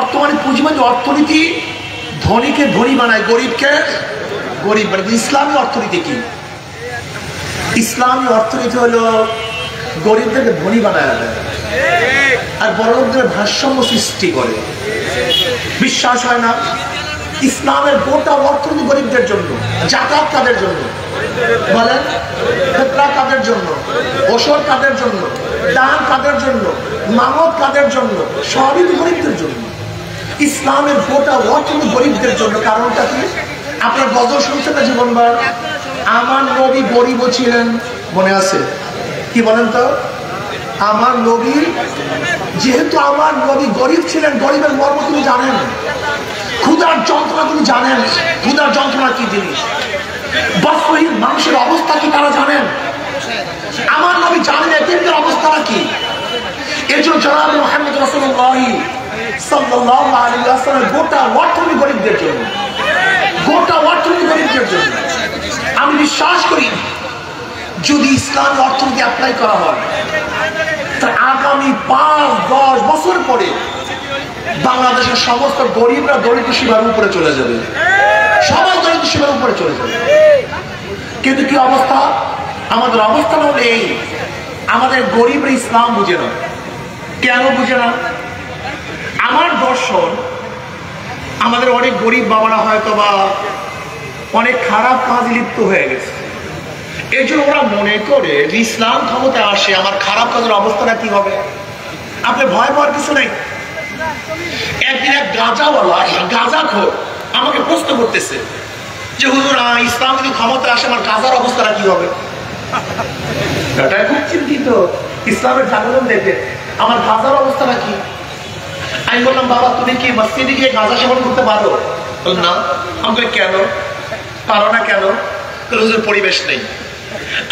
বর্তমানে পুঁজিবাদী অর্থনীতি ধনীকে ধনী বানায়, গরিবকে গরিব বানায়। ইসলামী অর্থনীতি কি? ইসলামী অর্থনীতি হলো গরিবদেরকে ধনী বানায় আর বড়লোকদের ভারসাম্য সৃষ্টি করে। বিশ্বাস হয় না? ইসলামের গোটা অর্থনীতি গরিবদের জন্য। যাকাত কাদের জন্য বলেন? ফিতরা কাদের জন্য? ওশর কাদের জন্য? দান কাদের জন্য? মানত কাদের জন্য? সবই গরিবদের জন্য। ইসলামের গোটা অর্থনীতি গরিবদের জন্য। কারণটা কি? আপনার গজল শুনছেন না জীবনভর? আমার নবী গরিবও ছিলেন, মনে আছে? কি বলেন তো? আমার নবী, যেহেতু আমার নবী গরিব ছিলেন, গরিবের মর্ম তিনি জানেন, ক্ষুধার যন্ত্রণা তিনি জানেন। ক্ষুধার যন্ত্রণা কি জিনিস, বস্ত্রহীন মানুষের অবস্থা কি তারা জানেন। আমার নবী জানেন এতিমদের অবস্থাটা কি। এর জন্য জনাব মুহাম্মদ রাসূলুল্লাহ সাল্লাল্লাহু আলাইহি ওয়াসাল্লাম গোটা অর্থনীতি গরিবদের জন্য, গোটা অর্থনীতি গরিবদের জন্য। আমি বিশ্বাস করি যদি ইসলামী অর্থনীতি অ্যাপ্লাই করা হয়, তার আগামী 5-10 বছর পরে বাংলাদেশের সমস্ত গরিবরা দরিদ্র সীমার উপরে চলে যাবে, সবাই দরিদ্র সীমার উপরে চলে যাবে। কিন্তু কি অবস্থা? আমাদের অবস্থা হলো এই, আমাদের গরিবরা ইসলাম বুঝে না। কেন বুঝে না? আমার দর্শন, আমাদের অনেক গরিব বাবারা হয়তো বা অনেক খারাপ কাজে লিপ্ত হয়ে গেছে। এই জন্য ওরা মনে করে যে ইসলাম ক্ষমতায় আসে আমার খারাপ কাজের অবস্থাটা কি হবে। আপনি ভয় পাওয়ার কিছু নেই। একদিন এক গাঁজাওয়ালা, গাঁজাখোর আমাকে প্রশ্ন করতেছে যে হুজুর, ইসলাম যদি ক্ষমতায় আসে আমার গাঁজার অবস্থাটা কি হবে। এটা খুব চিন্তিত ইসলামের জাগরণ দেখে, আমার গাঁজার অবস্থাটা কি। আমি বললাম, বাবা তুমি কি মসজিদে গিয়ে গাঁজা সেবন করতে পারো? না। আমি কেন পারো না? কেন? হুজুর পরিবেশ নেই।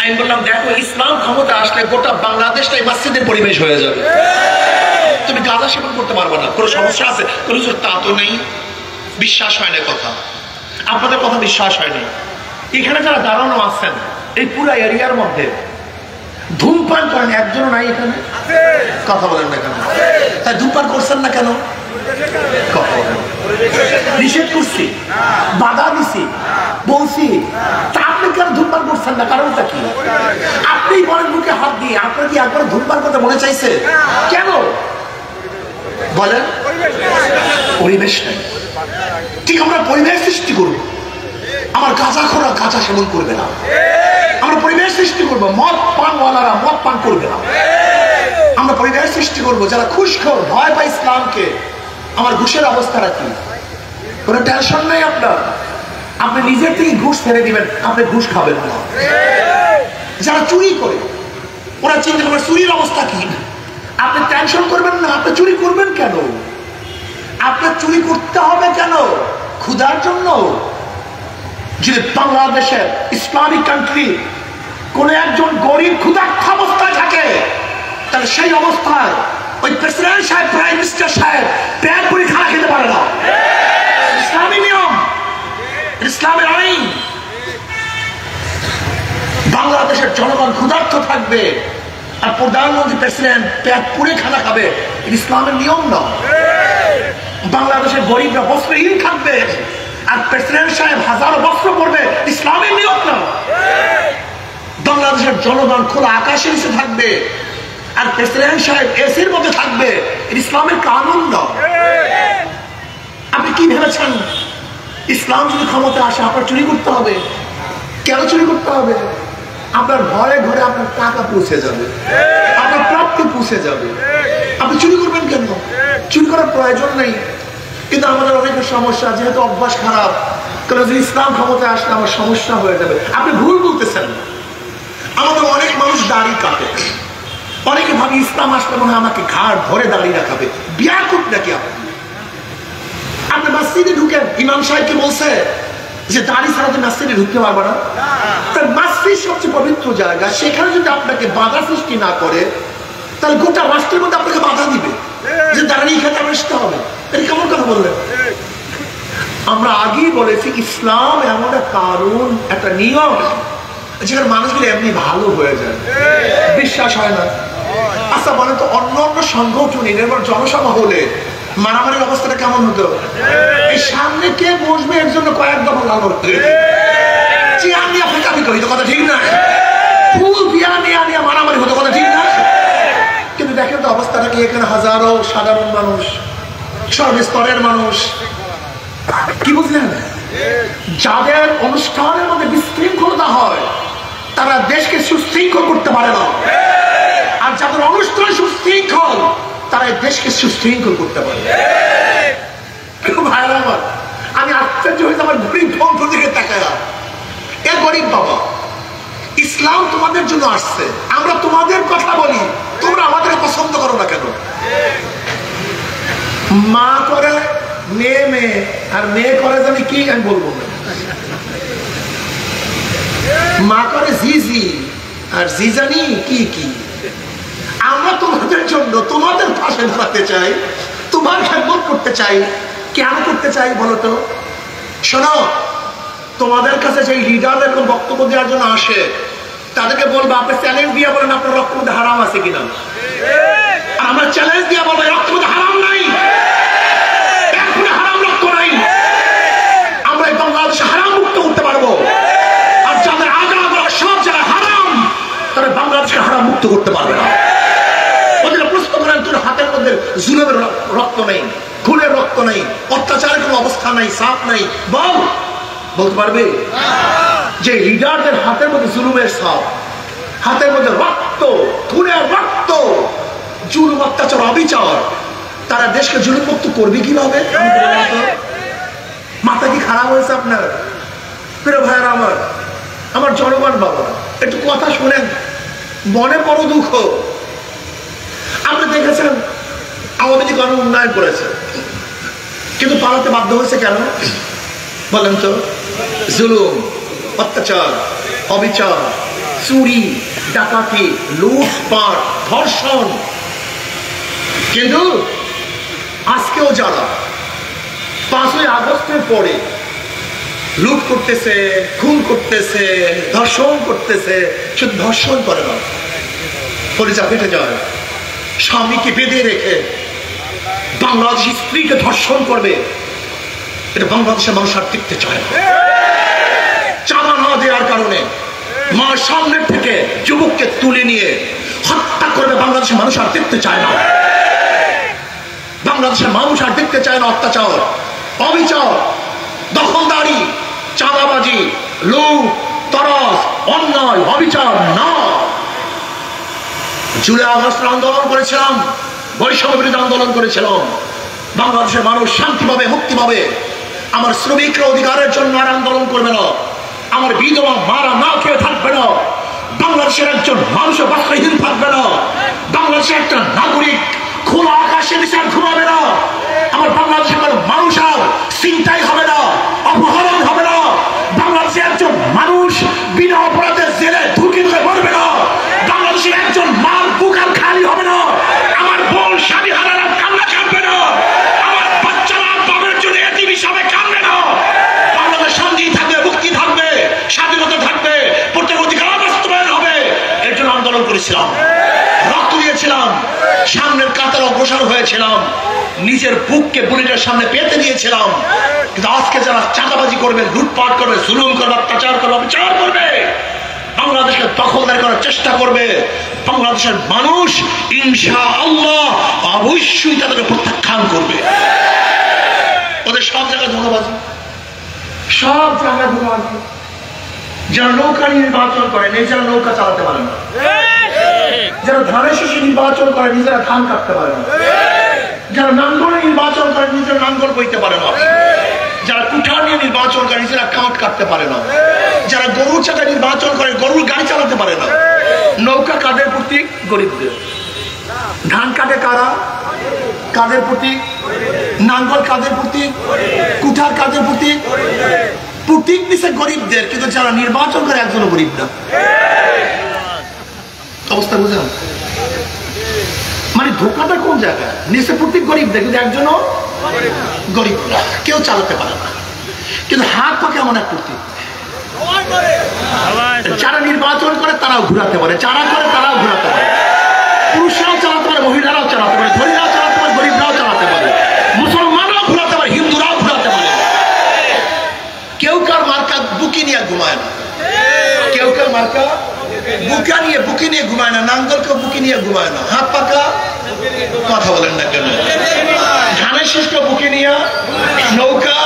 আমি বললাম, দেখো ইসলাম ক্ষমতা আসলে গোটা বাংলাদেশটাই মসজিদের পরিবেশ হয়ে যাবে, তুমি গাঁজা সেবন করতে পারবে না। কোনো সমস্যা আছে? হুজুর তা তো নেই। বিশ্বাস হয় না কথা, আপনাদের কথা বিশ্বাস হয়নি। এখানে যারা দাঁড়ানো আছেন এই পুরো এরিয়ার মধ্যে ধূমপান করেন একজনও নাই এখানে? কথা বলেন না কেন? তাই ধূমপান করছেন না কেন? কথা বলেন। নিষেধ করছি, বাধা দিছি, বলছি, তা আপনি কেন ধূমপান করছেন না? কারণটা কি? আপনি বলেন মুখে হাত দিয়ে, আপনার কি একবার ধূমপান করতে মনে চাইছে? কেন বলেন? পরিবেশ নেই। ঠিক আমরা পরিবেশ সৃষ্টি করবো। আমার গাঁজাখোররা গাঁজা সেবন করবে না, আমরা পরিবেশ সৃষ্টি করবো মদ পানওয়ালারা মদ পান করবে না। আমরা পরিবেশ সৃষ্টি করবো যারা ঘুষখোর, ভয় পায় ইসলামকে। আমার ঘুষের অবস্থাটা কি? কোনো টেনশন নেই আপনার, আপনি নিজের থেকে ঘুষ ছেড়ে দিবেন, আপনি ঘুষ খাবেন না। যারা চুরি করে ওরা চিন্তা করবে চুরির অবস্থা কি। আপনি টেনশন করবেন না, আপনি চুরি করবেন কেন? আপনার চুরি করতে হবে কেন? ক্ষুধার জন্য? যদি বাংলাদেশের ইসলামিক কান্ট্রি কোন একজন গরিব ক্ষুধার্ত অবস্থায় থাকে, তাহলে সেই অবস্থায় ওই প্রেসিডেন্ট সাহেব, প্রাইম মিনিস্টার সাহেব পেট ভরে খানা খেতে পারে না। ইসলামী নিয়ম, ইসলামের আইন। বাংলাদেশের জনগণ ক্ষুধার্ত থাকবে আর প্রধানমন্ত্রী প্রেসিডেন্ট পেট পুড়ে খানা খাবে, ইসলামের নিয়ম নয়। বাংলাদেশের গরিবরা বস্ত্রহীন থাকবে আর প্রেসিডেন্ট সাহেব হাজারো বস্ত্র পরবে, ইসলামের নিয়ম না। বাংলাদেশের জনগণ খোলা আকাশের নিচে থাকবে আর প্রেসিডেন্ট সাহেব এসির মধ্যে থাকবে, ইসলামের কানুন না। আপনি কি ভেবেছেন ইসলাম যদি ক্ষমতা আসে আপনার চুরি করতে হবে? কেন চুরি করতে হবে? আপনার ঘরে ঘরে আপনার টাকা পৌঁছে যাবে, আপনার প্রাপ্তি পৌঁছে যাবে। আপনি চুরি করবেন কেন? চুরি করার প্রয়োজন নেই। কিন্তু আমাদের অনেকের সমস্যা, যেহেতু অভ্যাস খারাপ, কারণ যদি ইসলাম ক্ষমতায় আসলে আমার সমস্যা হয়ে যাবে। আপনি ভুল বলতেছেন। আমাদের অনেক মানুষ দাড়ি কাটে, অনেকে ভাবে ইসলাম আসলে মনে হয় আমাকে ঘাড় ধরে দাঁড়িয়ে রাখাবে। বিয়া করতে নাকি আপনি মসজিদে ঢুকেন, ইমাম সাহেবকে বলছে যে দাড়ি ছাড়া তো মসজিদে ঢুকতে পারবে না। তার মসজিদ সবচেয়ে পবিত্র জায়গা, সেখানে যদি আপনাকে বাধা সৃষ্টি না করে, তাহলে গোটা রাষ্ট্রের মধ্যে আপনাকে বাধা দিবে যে দাঁড়িয়ে খেতে আসতে হবে। এটা কেমন কথা বললেন? আমরা আগেই বলেছি ইসলাম এমন একটা কারণ, একটা নিয়ম যেখানে মানুষগুলো এমনি ভালো হয়ে যায়। বিশ্বাস হয় না? আচ্ছা বলেন তো, অন্য অন্য সংগঠন নির্ভর জনসভা হলে মারামারির অবস্থাটা কেমন হতো? এই সামনে কে বসবে এর জন্য কয়েক দফা লাগর চেয়ার নিয়ে ফেকাফি করি তো, কথা ঠিক না? ফুল দিয়া নিয়ে মারামারি হতো, কথা ঠিক না? কিন্তু দেখেন তো অবস্থাটা কি, এখানে হাজারো সাধারণ মানুষ, সর্বস্তরের মানুষ, কি বুঝলেন? যাদের অনুষ্ঠানের মধ্যে বিশৃঙ্খলতা হয় তারা দেশকে সুশৃঙ্খল করতে পারে না, আর যাদের অনুষ্ঠান সুশৃঙ্খল তারা দেশকে সুশৃঙ্খল করতে পারে। ভাইরা আমার, আমি আশ্চর্য হয়েছে আমার গরিব বন্ধু দিকে তাকায়। এ গরিব বাবা, ইসলাম তোমাদের জন্য আসছে, আমরা তোমাদের কথা বলি, তোমরা আমাদের পছন্দ করো না কেন? মা করে মেয়ে, আর মেয়ে করে জানি কি আমি বলবো না, মা করে জিজি আর জিজানি কি কি। আমরা তোমাদের জন্য তোমাদের পাশে দাঁড়াতে চাই, তোমার খেদমত করতে চাই। কেন করতে চাই বলো তো? শোনো, তোমাদের কাছে যে লিডার এরকম বক্তব্য দেওয়ার জন্য আসে তাদেরকে বলবো, আপনি চ্যালেঞ্জ দিয়ে বলেন আপনার রক্তের মধ্যে হারাম আছে কিনা। আর আমরা চ্যালেঞ্জ দিয়ে বলবো রক্তের মধ্যে হারাম নাই, হারাম রক্ত নাই। আমরা এই বাংলাদেশে হারাম মুক্ত করতে পারবো। আর যাদের আগ্রহ সব জায়গায় হারাম, তারা বাংলাদেশকে হারাম মুক্ত করতে পারবে না। ওদের প্রশ্ন করেন, তোর হাতের মধ্যে জুলুমের রক্ত নেই, খুনের রক্ত নেই, অত্যাচারের কোনো অবস্থা নাই, সাপ নাই, বলতে পারবে? যে লিডারদের হাতের মধ্যে জুলুমের সাপ, হাতের মধ্যে রক্ত, খুনের রক্ত, জুলুম, অত্যাচার, অবিচার, তারা দেশকে জুলুম মুক্ত করবে কিভাবে? মাথা কি খারাপ হয়েছে আপনার? প্রিয় ভাইয়েরা আমার, আমার জনগণ বাবা, একটু কথা শোনেন, মনে বড় দুঃখ। আপনি দেখেছেন আওয়ামী লীগ অনেক উন্নয়ন করেছে, কিন্তু পালাতে বাধ্য হয়েছে কেন বলেন তো? জুলুম, অত্যাচার, অবিচার, চুরি, ডাকাতি, লুটপাট, ধর্ষণ। কিন্তু আজকেও যারা 5ই আগস্টের পরে লুট করতেছে, খুন করতেছে, ধর্ষণ করতেছে, শুধু ধর্ষণ করে না, পরিচা কেটে যায়, স্বামীকে বেঁধে রেখে বাংলাদেশি স্ত্রীকে ধর্ষণ করবে, এটা বাংলাদেশের মানুষ আর টিকতে চায় না। চাঁদা না দেওয়ার কারণে মার সামনের থেকে যুবককে তুলে নিয়ে হত্যা করবে, বাংলাদেশের মানুষ আর দেখতে চায় না। বাংলাদেশের মানুষ আর দেখতে চায় না অত্যাচার, অবিচার, দখলদারি, চাঁদাবাজি, লুট, তরস, অন্যায়, অবিচার না। জুলাই আগস্টের আন্দোলন করেছিলাম, বৈষম্য বিরোধী আন্দোলন করেছিলাম, বাংলাদেশের মানুষ শান্তি পাবে, মুক্তি পাবে। আমার শ্রমিকরা অধিকারের জন্য আর আন্দোলন করবে না, আমার বিধবা মারা না খেয়ে থাকবে না, বাংলাদেশের একজন মানুষ বস্ত্রহীন থাকবে না, বাংলাদেশের একটা নাগরিক খোলা আকাশের নিচে ঘুমাবে না, আমার বাংলাদেশের মানুষ আর চিন্তাই হবে না, অপহরণ হবে না, বাংলাদেশের একজন মানুষ বিনা অপরাধে জেলে ঢুকে মরবে না, বাংলাদেশের একজন মাল বুকার খালি হবে না, আমার বোন স্বামী হারারা কান্না কাঁদবে না, আমার বাচ্চারা বাবার জন্য এতিম হিসাবে কাঁদবে না। বাংলাদেশ শান্তি থাকবে, মুক্তি থাকবে, স্বাধীনতা থাকবে, প্রত্যেক অধিকার বাস্তবায়ন হবে। এর জন্য আন্দোলন করেছিলাম, রক্ত দিয়েছিলাম, সামনের কাতার অগ্রসর হয়েছিলাম, নিজের বুককে বুলেটের সামনে পেতে দিয়েছিলাম। কিন্তু আজকে যারা চাঁদাবাজি করবে, লুটপাট করবে, জুলুম করবে, অত্যাচার করবে, অবিচার করবে, বাংলাদেশকে দখলদারি করার চেষ্টা করবে, বাংলাদেশের মানুষ ইনশাআল্লাহ অবশ্যই তাদেরকে প্রত্যাখ্যান করবে। ওদের সব জায়গায় ধন্যবাদ, সব জায়গায় ধন্যবাদ। যারা নৌকা নির্বাচন করে নিজেরা নৌকা চালাতে পারে না, যারা ধানের শীষে নির্বাচন করে নিজেরা ধান কাটতে পারে না, যারা নাঙ্গলে নির্বাচন করে নিজেরা নাঙ্গল বইতে পারে না, যারা কুঠার নিয়ে নির্বাচন করে নিজেরা কাঠ কাটতে পারে না, যারা গরুর চাকা নির্বাচন করে গরুর গাড়ি চালাতে পারে না। নৌকা কাদের প্রতীক? গরিবদের। ধান কাটে কারা? কাদের প্রতীক? নাঙ্গল কাদের প্রতীক? কুঠার কাদের প্রতীক? প্রতীক দিছে গরিবদের, কিন্তু যারা নির্বাচন করে একজনও গরিব না। অবস্থা বুঝলাম? মানে ধোকাটা কোন জায়গায়? নিচে প্রতীক গরিবদের, কিন্তু একজনও গরিব না, কেউ চালাতে পারে না। কিন্তু হাত পাকে এমন এক প্রতীক, যারা নির্বাচন করে তারাও ঘুরাতে পারে, যারা করে তারাও ঘুরাতে পারে, পুরুষরাও চালাতে পারে, মহিলারাও চালাতে পারে, ধনীরাও চালাতে পারে, গরিবরাও চালাতে পারে। নিয়ে ঘুমায় না, হাত পাকা। কথা বলেন না কেন? ধানের শীষটা বুকে নিয়ে নৌকা,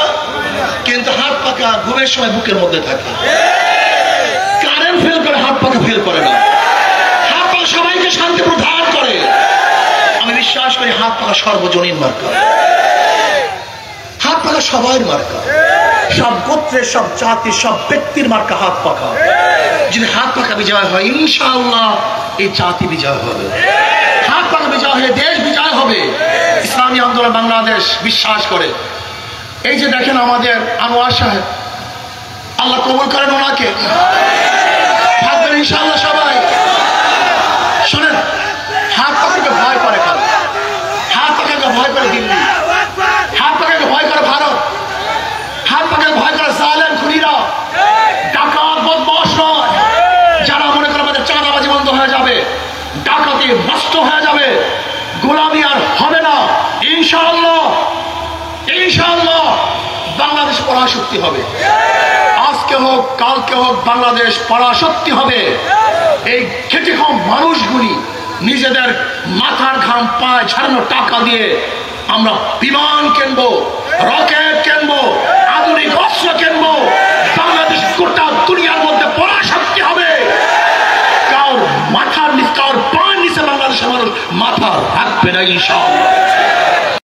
কিন্তু হাত পাকা ঘুমের সময় বুকের মধ্যে থাকে। কারেন্ট ফেল করে, হাত পাকা ফেল করে না। হাত পাকা সবাইকে শান্তি প্রদান করে। আমি বিশ্বাস করি হাত পাকা সর্বজনীন মার্কা, হাত পাকা সবার মার্কা, সব গোত্রের, সব জাতির, সব ব্যক্তির মার্কা হাত পাকা। যদি হাত পাকা বিজয় হয়, ইনশাআল্লাহ এই জাতি বিজয় হবে। হাত পাকা বিজয় হয়ে দেশ বিজয় হবে। ইসলামী আন্দোলন বাংলাদেশ বিশ্বাস করে। এই যে দেখেন আমাদের আনোয়ার সাহেব, আল্লাহ কবুল করেন ওনাকে, থাকবেন ইনশাআল্লাহ সবাই। শোনেন, হাত পাকাকে ভয় করে কারণ, হাত পাকাকে ভয় করে দিল্লি, হাত পাকাকে ভয় করে ভারত, হাত পাকাকে ভয় করে জালেম খুনিরা, ডাকাত বদমাশ নয় যারা মনে করে আমাদের চাঁদাবাজি বন্ধ হয়ে যাবে, ডাকাতি নষ্ট হয়ে যাবে, গোলামি আর হবে না। ইনশাআল্লাহ ইনশাআল্লাহ বাংলাদেশ পরাশক্তি হবে। আজকে হোক কালকে হোক বাংলাদেশ পরাশক্তি হবে। এই খেটে খাওয়া মানুষগুলি নিজেদের মাথার ঘাম পায়ে ছাড়ানো টাকা দিয়ে আমরা বিমান কিনবো, রকেট কিনবো, আধুনিক অস্ত্র কিনবো। বাংলাদেশ গোটা দুনিয়ার মধ্যে পরাশক্তি হবে। কার মাথার নিচে, কার পায়ের নিচে বাংলাদেশের মানুষ মাথা রাখবে না ইনশাআল্লাহ।